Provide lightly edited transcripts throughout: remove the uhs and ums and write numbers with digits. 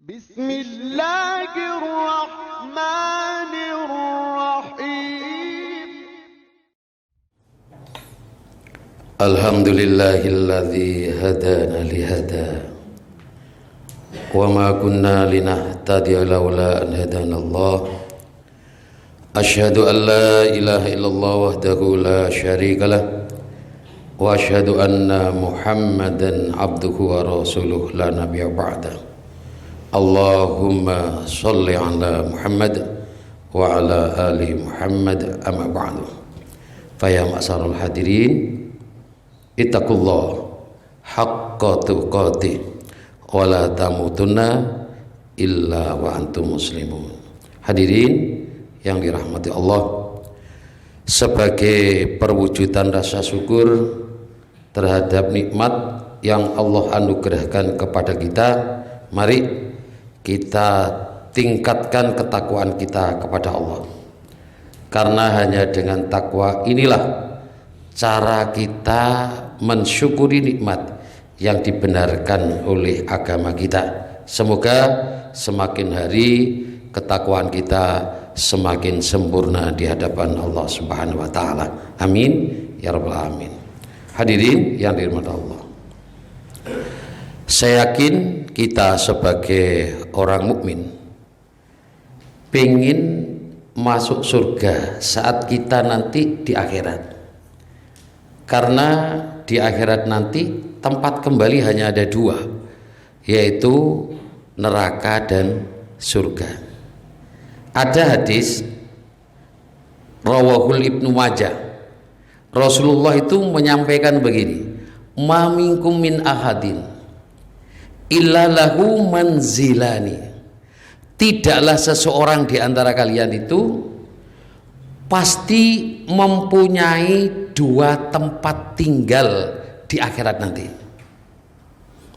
Bismillahirrahmanirrahim. Alhamdulillahilladzi hadana lihada wa ma kunna linahtadiya laula an hadanallah. Asyhadu an la ilaha illallah wahdahu la syarikalah wa asyhadu anna Muhammadan abduhu wa rasuluh la nabiyya ba'da. Allahumma shalli ala Muhammad wa ala ali Muhammad amma ba'du. Fa ya ma'syaral hadirin, ittaqullah haqqa tuqatih wa la tamutunna illa wa antum muslimun. Hadirin yang dirahmati Allah, sebagai perwujudan rasa syukur terhadap nikmat yang Allah anugerahkan kepada kita, mari kita tingkatkan ketakwaan kita kepada Allah, karena hanya dengan takwa inilah cara kita mensyukuri nikmat yang dibenarkan oleh agama kita. Semoga semakin hari ketakwaan kita semakin sempurna di hadapan Allah Subhanahu wa taala. Amin ya rabbal alamin. Hadirin yang dirahmati Allah, saya yakin kita sebagai orang mukmin pengen masuk surga saat kita nanti di akhirat. Karena di akhirat nanti tempat kembali hanya ada dua, yaitu neraka dan surga. Ada hadis rawahul Ibnu Majah, Rasulullah itu menyampaikan begini, ma minkum min ahadin illa lahu manzilani. Tidaklah seseorang di antara kalian itu pasti mempunyai dua tempat tinggal di akhirat nanti.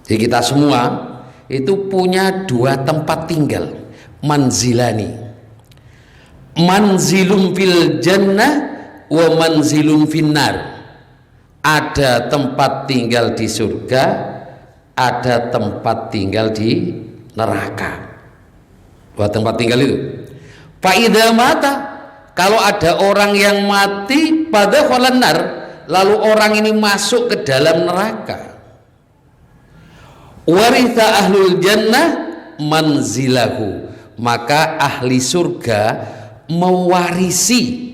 Jadi kita semua itu punya dua tempat tinggal, manzilani. Manzilun fil jannah wa manzilun finnar. Ada tempat tinggal di surga, ada tempat tinggal di neraka. Dua tempat tinggal itu. Fa idza mata, kalau ada orang yang mati pada kholannar, lalu orang ini masuk ke dalam neraka, waritha ahlul jannah manzilahu, maka ahli surga mewarisi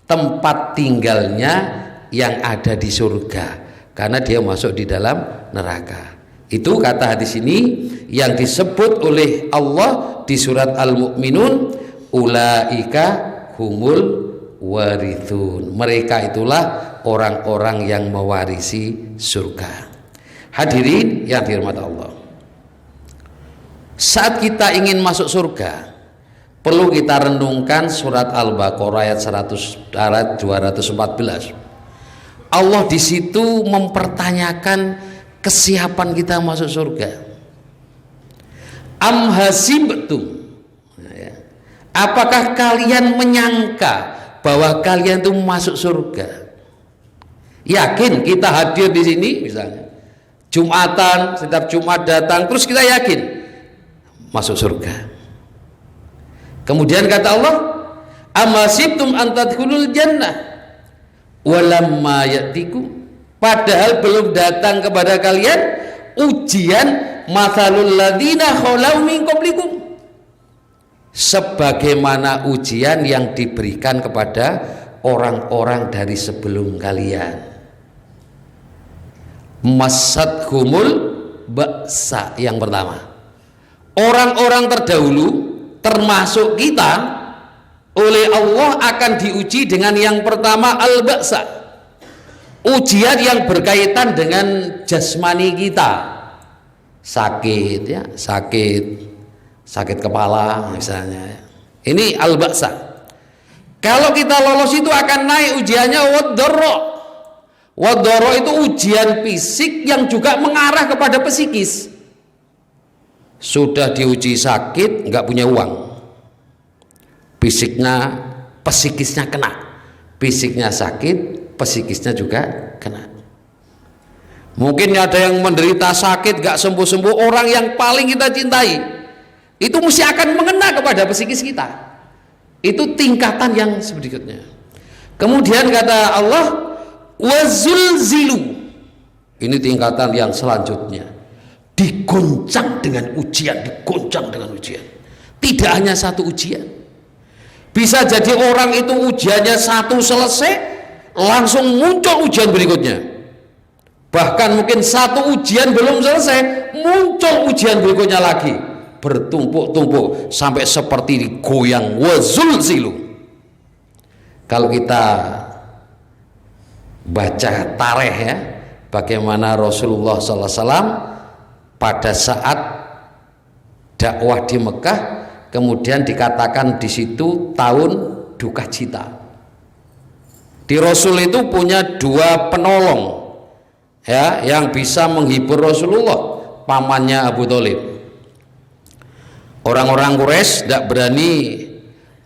tempat tinggalnya yang ada di surga, karena dia masuk di dalam neraka. Itu kata hadis ini yang disebut oleh Allah di surat Al-Mu'minun, ulaika humul warithun, mereka itulah orang-orang yang mewarisi surga. Hadirin yang dirahmati Allah, saat kita ingin masuk surga perlu kita renungkan surat Al-Baqarah ayat 214. Allah di situ mempertanyakan kesiapan kita masuk surga. Am hasibtum, apakah kalian menyangka bahwa kalian itu masuk surga? Yakin kita hadir di sini misalnya Jumatan, setiap Jumat datang, terus kita yakin masuk surga. Kemudian kata Allah, amasibtum an tadkhulul jannah walamma ya'tikum, padahal belum datang kepada kalian ujian mathalul ladzina khalau min qablikum, sebagaimana ujian yang diberikan kepada orang-orang dari sebelum kalian. Masadhumul ba'sa, yang pertama, orang-orang terdahulu termasuk kita oleh Allah akan diuji dengan yang pertama al-ba'sa, ujian yang berkaitan dengan jasmani kita, sakit ya, sakit kepala misalnya, ini al-ba'sa. Kalau kita lolos itu akan naik ujiannya wad-dharra. Wad-dharra itu ujian fisik yang juga mengarah kepada psikis. Sudah diuji sakit, nggak punya uang, fisiknya, psikisnya kena. Fisiknya sakit, psikisnya juga kena. Mungkin ada yang menderita sakit gak sembuh-sembuh, orang yang paling kita cintai, itu mesti akan mengena kepada psikis kita. Itu tingkatan yang berikutnya. Kemudian kata Allah, wazulzilu, ini tingkatan yang selanjutnya, digoncang dengan ujian, digoncang dengan ujian. Tidak hanya satu ujian, bisa jadi orang itu ujiannya satu selesai, langsung muncul ujian berikutnya. Bahkan mungkin satu ujian belum selesai, muncul ujian berikutnya lagi, bertumpuk-tumpuk sampai seperti digoyang. Wazulzilu. Kalau kita baca tarikh ya, bagaimana Rasulullah SAW pada saat dakwah di Mekah, kemudian dikatakan di situ tahun duka cita. Di Rasul itu punya dua penolong ya, yang bisa menghibur Rasulullah, pamannya Abu Thalib. Orang-orang Quraisy tidak berani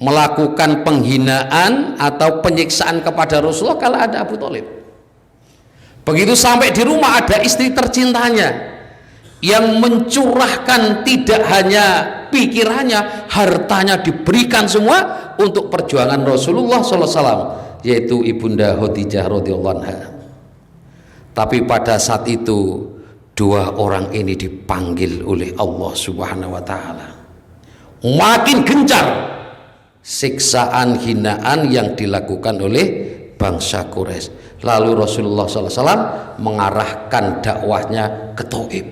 melakukan penghinaan atau penyiksaan kepada Rasulullah kalau ada Abu Thalib. Begitu sampai di rumah ada istri tercintanya yang mencurahkan tidak hanya pikirannya, hartanya diberikan semua untuk perjuangan Rasulullah SAW, yaitu Ibunda Khadijah radhiyallahu anha. Tapi pada saat itu dua orang ini dipanggil oleh Allah Subhanahu wa taala. Makin gencar siksaan hinaan yang dilakukan oleh bangsa Quraisy. Lalu Rasulullah SAW mengarahkan dakwahnya ke Thaif.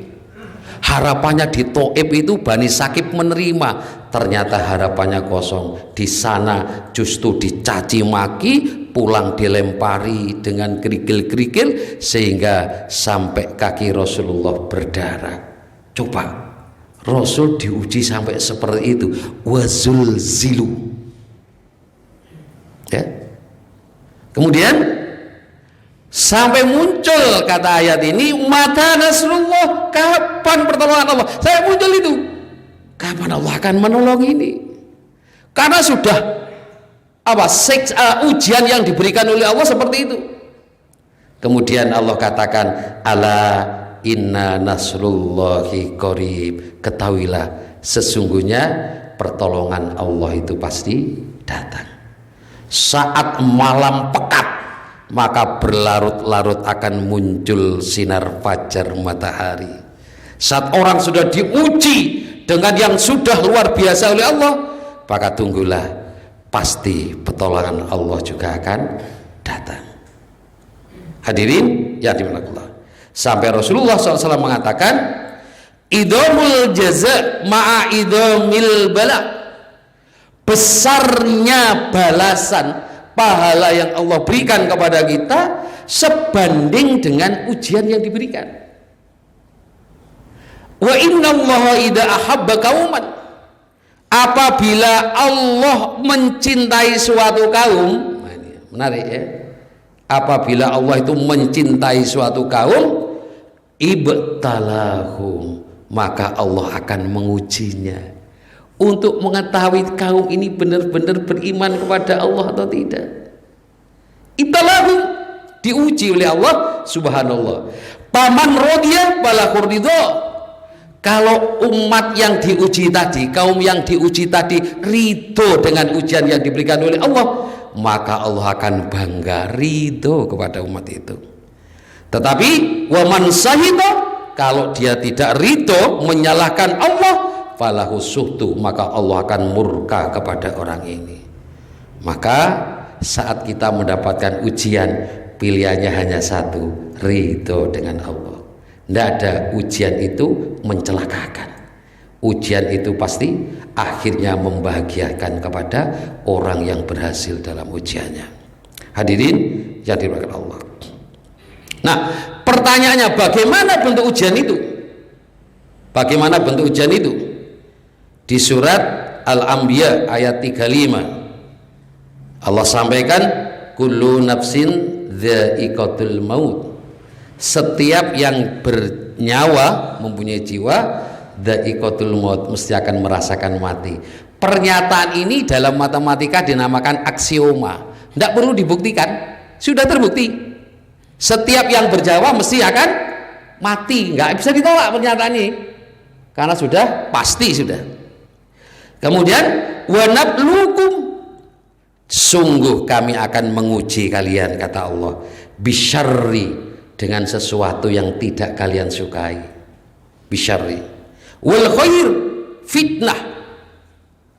Harapannya di Thaif itu Bani Sakif menerima, ternyata harapannya kosong. Di sana justru dicaci maki, pulang dilempari dengan kerikil-kerikil sehingga sampai kaki Rasulullah berdarah. Coba Rasul diuji sampai seperti itu, wazulzilu ya. Kemudian sampai muncul kata ayat ini, mata nasrullah, kapan pertolongan Allah? Saya muncul itu, kapan Allah akan menolong ini? Karena sudah ujian yang diberikan oleh Allah seperti itu. Kemudian Allah katakan, ala inna nasrullahi qarib, ketahuilah sesungguhnya pertolongan Allah itu pasti datang. Saat malam pekat, maka berlarut-larut akan muncul sinar fajar matahari. Saat orang sudah diuji dengan yang sudah luar biasa oleh Allah, maka tunggulah, pasti pertolongan Allah juga akan datang. Hadirin yang dimuliakan Allah, sampai Rasulullah SAW mengatakan, idomul jaza ma'a idomil bala, besarnya balasan pahala yang Allah berikan kepada kita sebanding dengan ujian yang diberikan. Wa inna allaha idza ahabba qauman, apabila Allah mencintai suatu kaum, menarik ya, apabila Allah itu mencintai suatu kaum, ibtalahum, maka Allah akan mengujinya untuk mengetahui kaum ini benar-benar beriman kepada Allah atau tidak. Ibtalahum, diuji oleh Allah subhanallah. Paman rodiya balahur ridho, kalau umat yang diuji tadi, kaum yang diuji tadi ridho dengan ujian yang diberikan oleh Allah, maka Allah akan bangga ridho kepada umat itu. Tetapi waman sahida, kalau dia tidak ridho, menyalahkan Allah, falahu suhtu, maka Allah akan murka kepada orang ini. Maka saat kita mendapatkan ujian, pilihannya hanya satu, ridho dengan Allah. Tidak ada ujian itu mencelakakan. Ujian itu pasti akhirnya membahagiakan kepada orang yang berhasil dalam ujiannya. Hadirin yang dimuliakan Allah. Nah, pertanyaannya, bagaimana bentuk ujian itu? Bagaimana bentuk ujian itu? Di surat Al-Anbiya ayat 35 Allah sampaikan, kullu nafsin dha'iqatul maut, setiap yang bernyawa, mempunyai jiwa, dha'iqatul maut, mesti akan merasakan mati. Pernyataan ini dalam matematika dinamakan aksioma, tidak perlu dibuktikan, sudah terbukti. Setiap yang bernyawa mesti akan mati, nggak bisa ditolak pernyataan ini, karena sudah pasti sudah. Kemudian wa nabluukum, sungguh kami akan menguji kalian, kata Allah, bisyarri, dengan sesuatu yang tidak kalian sukai, bisyarri, wal khair, fitnah,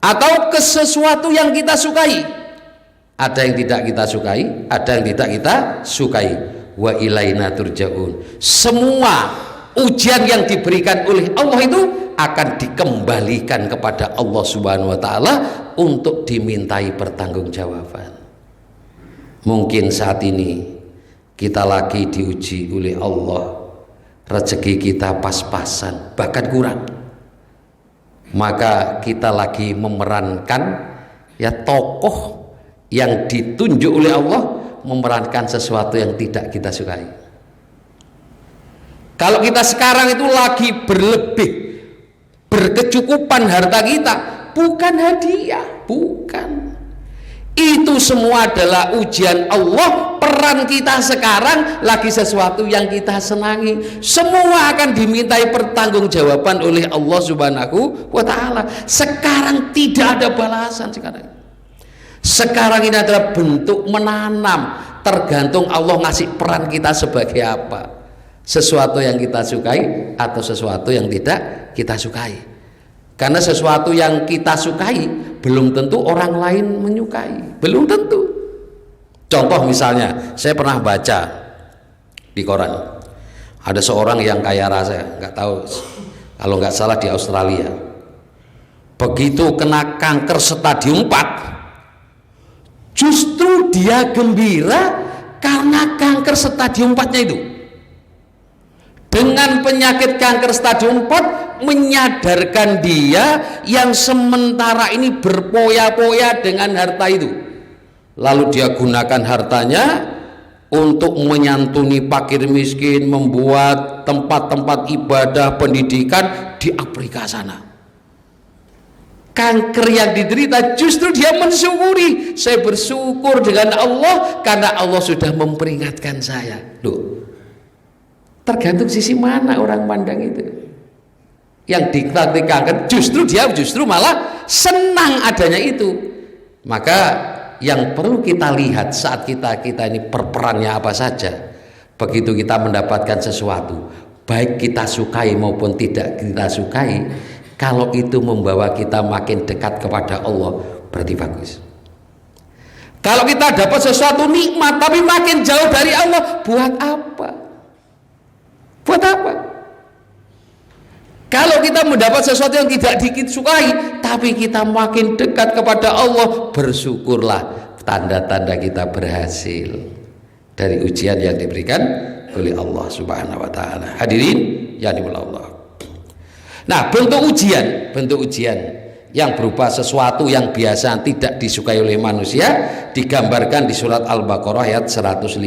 atau ke sesuatu yang kita sukai. Ada yang tidak kita sukai, ada yang tidak kita sukai. Wa ilaina turja'un, semua ujian yang diberikan oleh Allah itu akan dikembalikan kepada Allah Subhanahu wa taala untuk dimintai pertanggungjawaban. Mungkin saat ini kita lagi diuji oleh Allah, rezeki kita pas-pasan bahkan kurang, maka kita lagi memerankan ya tokoh yang ditunjuk oleh Allah, memerankan sesuatu yang tidak kita sukai. Kalau kita sekarang itu lagi berlebih, berkecukupan harta kita, bukan hadiah, bukan. Itu semua adalah ujian Allah. Peran kita sekarang lagi sesuatu yang kita senangi. Semua akan dimintai pertanggungjawaban oleh Allah Subhanahu wa taala. Sekarang tidak ada balasan sekarang. Sekarang ini adalah bentuk menanam, tergantung Allah ngasih peran kita sebagai apa, sesuatu yang kita sukai atau sesuatu yang tidak kita sukai. Karena sesuatu yang kita sukai belum tentu orang lain menyukai, belum tentu. Contoh misalnya, saya pernah baca di koran, ada seorang yang kaya raya, nggak tahu, kalau nggak salah di Australia, begitu kena kanker stadium 4, justru dia gembira karena kanker stadium 4-nya itu. Dengan penyakit kanker stadium 4 menyadarkan dia yang sementara ini berpoya-poya dengan harta itu. Lalu dia gunakan hartanya untuk menyantuni fakir miskin, membuat tempat-tempat ibadah, pendidikan di Afrika sana. Kanker yang diderita justru dia mensyukuri, saya bersyukur dengan Allah karena Allah sudah memperingatkan saya. Loh, tergantung sisi mana orang pandang itu. Yang dikatakan kanker justru malah senang adanya itu. Maka yang perlu kita lihat saat kita ini perperannya apa saja. Begitu kita mendapatkan sesuatu, baik kita sukai maupun tidak kita sukai, kalau itu membawa kita makin dekat kepada Allah, berarti bagus. Kalau kita dapat sesuatu nikmat tapi makin jauh dari Allah, buat apa? Buat apa? Kalau kita mendapat sesuatu yang tidak disukai tapi kita makin dekat kepada Allah, bersyukurlah, tanda-tanda kita berhasil dari ujian yang diberikan oleh Allah Subhanahu wa taala. Hadirin yang dimulai Allah. Nah, bentuk ujian yang berupa sesuatu yang biasa tidak disukai oleh manusia digambarkan di surat Al-Baqarah ayat 155.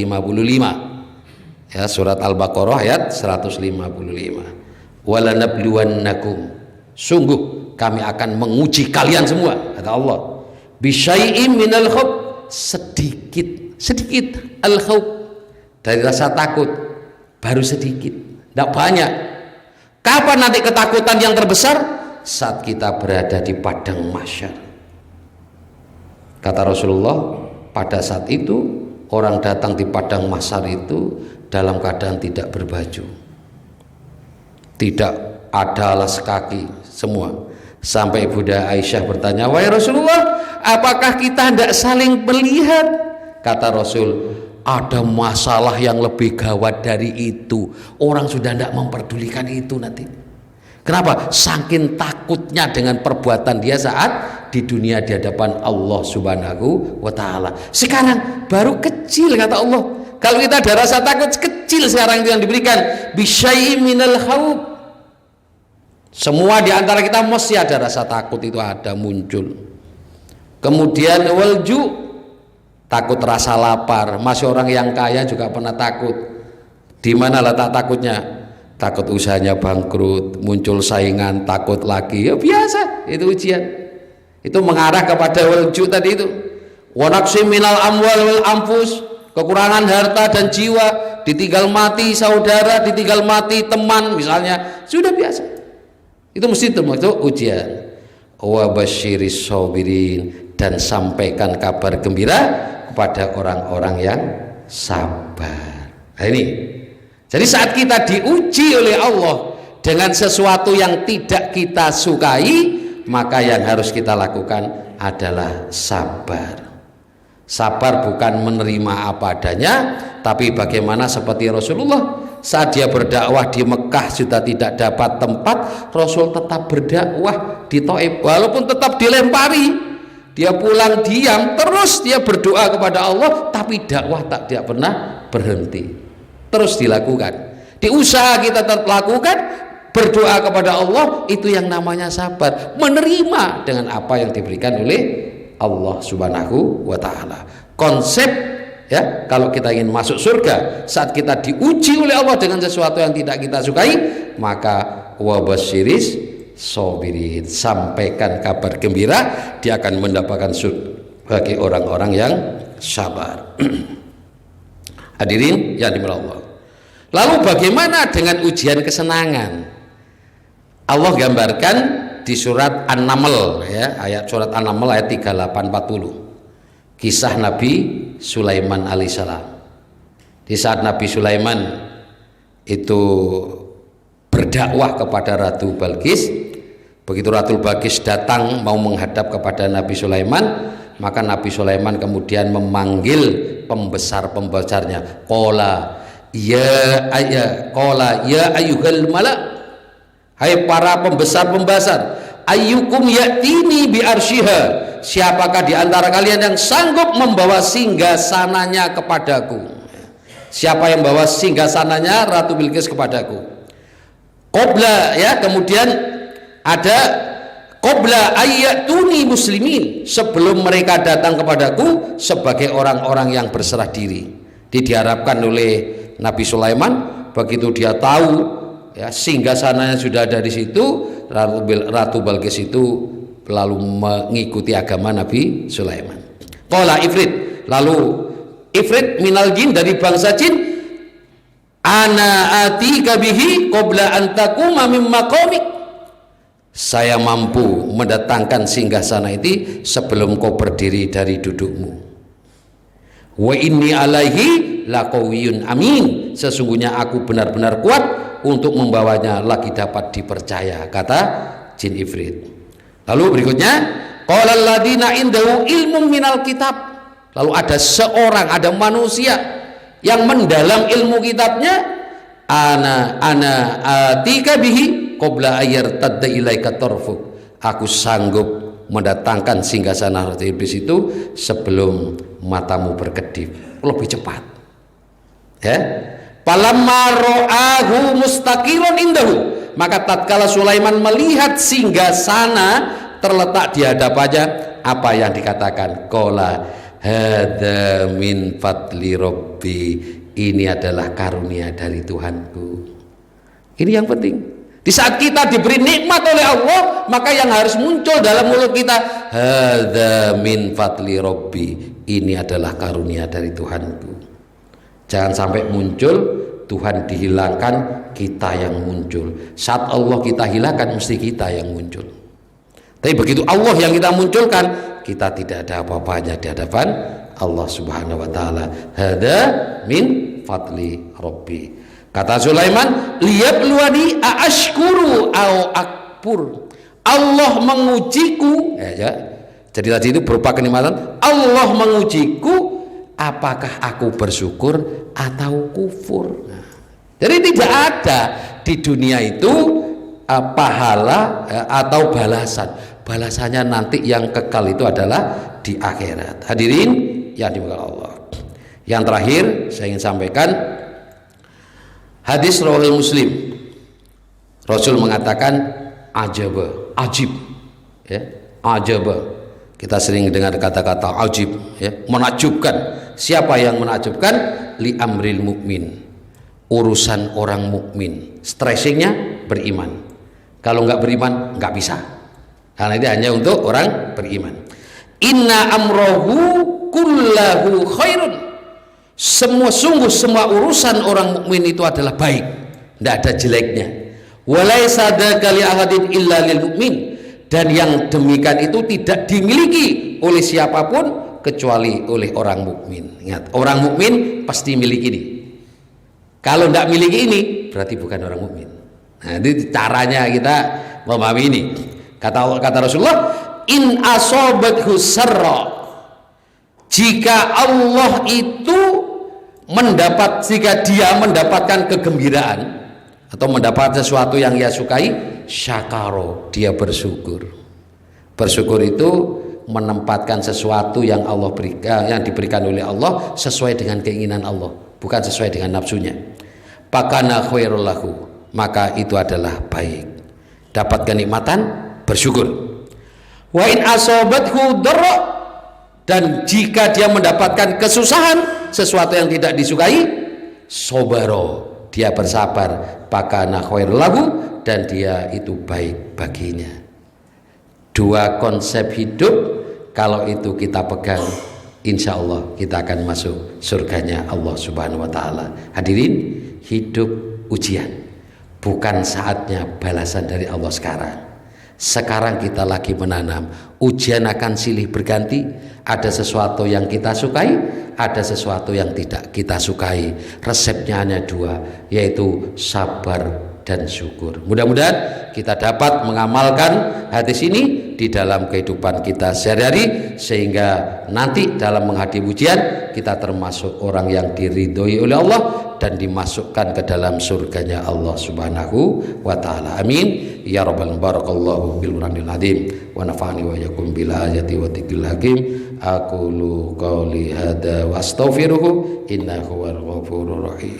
Ya, surat Al-Baqarah ayat 155. Walanabluwannakum, sungguh kami akan menguji kalian semua, kata Allah, bisyai'im minal khauf, sedikit al khauf, dari rasa takut, baru sedikit, tidak banyak. Kapan nanti ketakutan yang terbesar? Saat kita berada di padang mahsyar. Kata Rasulullah, pada saat itu orang datang di padang mahsyar itu dalam keadaan tidak berbaju, tidak ada alas kaki, semua. Sampai Bunda Aisyah bertanya, wahai Rasulullah, apakah kita tidak saling melihat? Kata Rasul, ada masalah yang lebih gawat dari itu. Orang sudah tidak memperdulikan itu nanti. Kenapa? Saking takutnya dengan perbuatan dia saat di dunia di hadapan Allah Subhanahu wa taala. Sekarang baru kecil, kata Allah. Kalau kita ada rasa takut kecil sekarang itu yang diberikan, bisyai'im minal khauf. Semua di antara kita mesti ada rasa takut, itu ada muncul. Kemudian walju, takut rasa lapar. Masih orang yang kaya juga pernah takut. Di mana letak takutnya? Takut usahanya bangkrut, muncul saingan, takut lagi. Ya biasa, itu ujian. Itu mengarah kepada walju tadi itu. Wa naqsim minal amwal wal anfus, kekurangan harta dan jiwa, ditinggal mati saudara, ditinggal mati teman misalnya, sudah biasa. Itu mesti termasuk ujian. wa basyiris sabirin, dan sampaikan kabar gembira kepada orang-orang yang sabar. Nah ini, jadi saat kita diuji oleh Allah dengan sesuatu yang tidak kita sukai, maka yang harus kita lakukan adalah sabar. Sabar bukan menerima apa adanya, tapi bagaimana seperti Rasulullah saat dia berdakwah di Mekah sudah tidak dapat tempat, Rasul tetap berdakwah di Thaif walaupun tetap dilempari. Dia pulang diam, terus dia berdoa kepada Allah, tapi dakwah tidak pernah berhenti, terus dilakukan. Di usaha kita tetap lakukan, berdoa kepada Allah, itu yang namanya sabar, menerima dengan apa yang diberikan oleh Allah Subhanahu wa ta'ala. Konsep ya, kalau kita ingin masuk surga, saat kita diuji oleh Allah dengan sesuatu yang tidak kita sukai, maka wabasyiris sabirin, sampaikan kabar gembira, dia akan mendapatkan surga bagi orang-orang yang sabar. Hadirin yang dimuliakan Allah. Lalu bagaimana dengan ujian kesenangan? Allah gambarkan di surat An-Naml ya, ayat surat An-Naml ayat 38-40. Kisah Nabi Sulaiman alaihissalam. Di saat Nabi Sulaiman itu berdakwah kepada Ratu Balqis, begitu Ratu Balqis datang mau menghadap kepada Nabi Sulaiman, maka Nabi Sulaiman kemudian memanggil pembesar-pembesarnya. Qala ya ayyuhal malak, hai para pembesar-pembesar, ayyukum ya'tini bi arsyiha, siapakah di antara kalian yang sanggup membawa singgasananya kepadaku? Siapa yang bawa singgasananya Ratu Bilqis kepadaku? Qabla ya, kemudian ada qabla ayyatuni muslimin, sebelum mereka datang kepadaku sebagai orang-orang yang berserah diri. Diharapkan oleh Nabi Sulaiman, begitu dia tahu ya singgasananya sudah ada di situ, Ratu Balqis itu lalu mengikuti agama Nabi Sulaiman. Qala ifrit, lalu ifrit minal jin, dari bangsa jin, ana atika bihi qabla an taquma min maqamik, saya mampu mendatangkan singgasana itu sebelum kau berdiri dari dudukmu. Wa inni alaihi laqawiyyun amin, sesungguhnya aku benar-benar kuat untuk membawanya lagi dapat dipercaya, kata jin ifrit. Lalu berikutnya, qala alladziina indahu ilmun minal kitab, lalu ada seorang, ada manusia yang mendalam ilmu kitabnya, ana atika bihi qabla ayyartadda ilaika tarfuk, aku sanggup mendatangkan singgasana Ratu Iblis itu sebelum matamu berkedip, lebih cepat ya. Falamma ra'ahu mustaqiran indahu, maka tatkala Sulaiman melihat singgasana terletak di hadapannya, apa yang dikatakan? Qala hadza min fadli rabbi, ini adalah karunia dari Tuhanku. Ini yang penting. Di saat kita diberi nikmat oleh Allah, maka yang harus muncul dalam mulut kita, hadza min fadli rabbi, ini adalah karunia dari Tuhanku. Jangan sampai muncul Tuhan dihilangkan, kita yang muncul. Saat Allah kita hilangkan, mesti kita yang muncul. Tapi begitu Allah yang kita munculkan, kita tidak ada apa-apanya di hadapan Allah Subhanahu wa taala. Hadza min fadli rabbi. Kata Sulaiman, liyabluwani aashkuru au akfur. Allah mengujiku ya. Jadi tadi itu berupa kenikmatan. Allah mengujiku, apakah aku bersyukur atau kufur. Nah, jadi tidak ada di dunia itu pahala atau balasan. Balasannya nanti yang kekal itu adalah di akhirat. Hadirin yang dimuliakan Allah. Yang terakhir saya ingin sampaikan, hadis riwayat Muslim. Rasul mengatakan ajib ya, ajaba. Kita sering dengar kata-kata ajib ya, menakjubkan. Siapa yang menakjubkan? Li amril mukmin, urusan orang mukmin. Stressingnya beriman. Kalau nggak beriman nggak bisa, karena ini hanya untuk orang beriman. Inna amrohu kullahu khairun, semua urusan orang mukmin itu adalah baik, tidak ada jeleknya. Walaisa dzaka li ahadin illa lil mukmin, dan yang demikian itu tidak dimiliki oleh siapapun kecuali oleh orang mukmin. Ingat, orang mukmin pasti miliki ini. Kalau tidak miliki ini berarti bukan orang mukmin. Nah, itu caranya kita memahami ini. Kata Rasulullah, in asobathu sarra, jika Allah itu jika dia mendapatkan kegembiraan atau mendapat sesuatu yang ia sukai, syakaro, dia bersyukur. Bersyukur itu menempatkan sesuatu yang Allah berikan, yang diberikan oleh Allah sesuai dengan keinginan Allah, bukan sesuai dengan nafsunya. Pakana khairul lahu, maka itu adalah baik. Dapat kenikmatan, bersyukur. Wa in asobathu dharra, dan jika dia mendapatkan kesusahan, sesuatu yang tidak disukai, sobaro, dia bersabar. Pakana khairul lahu, dan dia itu baik baginya. Dua konsep hidup kalau itu kita pegang, insya Allah kita akan masuk surganya Allah Subhanahu wa Ta'ala. Hadirin, hidup ujian, bukan saatnya balasan dari Allah sekarang. Sekarang kita lagi menanam, ujian akan silih berganti. Ada sesuatu yang kita sukai, ada sesuatu yang tidak kita sukai. Resepnya hanya dua, yaitu sabar dan syukur. Mudah-mudahan kita dapat mengamalkan hadis ini di dalam kehidupan kita sehari-hari, sehingga nanti dalam menghadapi ujian kita termasuk orang yang diridhoi oleh Allah dan dimasukkan ke dalam surganya Allah Subhanahu wa Ta'ala. Amin ya rabbal barakallahu bil Qur'anil azim wa nafa'ani wa yakum bil ayati wa dzikril hakim. Aqulu qouli hadza wa astaghfiruhu innahu huwal ghafurur rahim.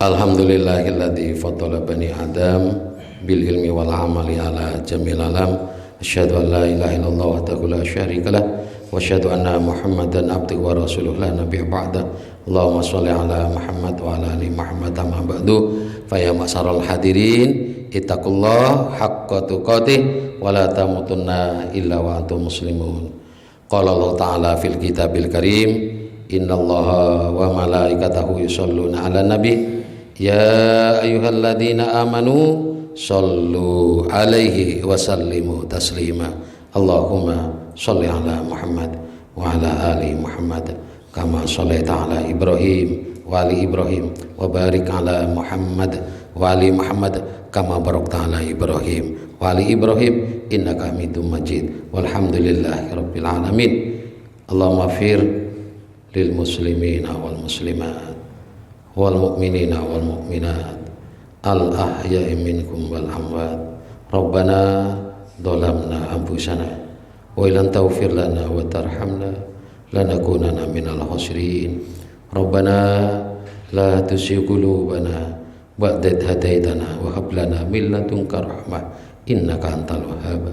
Alhamdulillahilladzi faddala bani Adam bil ilmi wal amali ala jamil alam. Asyhadu an la ilaha illallah wahdahu la syarikalah wa asyhadu anna Muhammadan abduhu wa rasuluhu la nabiyya ba'da. Allahumma shalli ala Muhammad wa ala ali Muhammad amma ba'du. Fa ya masaral hadirin, ittaqullah haqqa tuqatih wa la tamutunna illa wa antum muslimun. Qala Allah Ta'ala fil kitabil karim, innallaha wa malaikatahu yusholluna 'alan nabi ya ayyuhalladzina amanu shollu 'alaihi wa sallimu taslima. Allahumma sholli 'ala Muhammad wa 'ala ali Muhammad kama shallaita 'ala Ibrahim wa ali Ibrahim wa barik 'ala Muhammad wa ali Muhammad kama barakta 'ala Ibrahim wa ali Ibrahim innaka Hamidum Majid. Walhamdulillahi rabbil alamin. Allahumma fir lil muslimina wal muslimat wal mu'minina wal mu'minat al ahya'i minkum wal amwat. Rabbana dhalamna anfusana wa illam taghfir lana wa tarhamna lanakunanna minal khasirin. Rabbana la tuzigh qulubana ba'da idh hadaitana wa hab lana min ladunka rahmah innaka antal wahhab.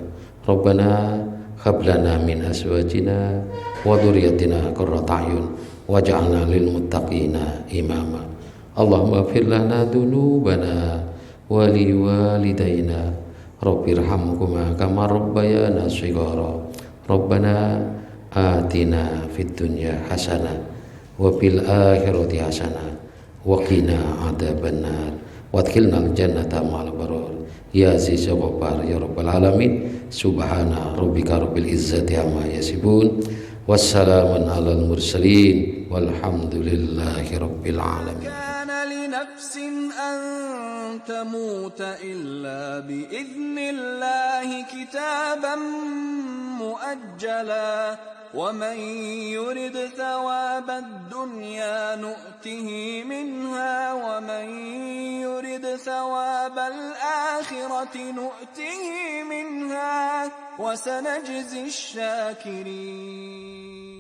Rabbana hab lana min azwajina wa dhurriyyatina qurrata a'yun waj'alna lil muttaqina imama. Allahumma fir lana dzunubana wa li walidayna rabbirhamhuma kama rabbayana shighara. Rabbana atina fid dunya hasanah wa fil akhirati hasanah wa qina adzabannar wadkhilnal jannata ma'al abrar ya aziz ya ghaffar ya rabbal alamin. Subhana rabbika rabbil izzati amma yasifun wassalamun alal mursalin walhamdulillahi rabbil alamin. Kana li nafsin an tamuta illa bi idnillahi kitaban muajjala wa man yurid thawabad dunya nu'tihi minha wa man yurid thawabal akhirati nu'tihi minha wa sanajzi asy-syakirin.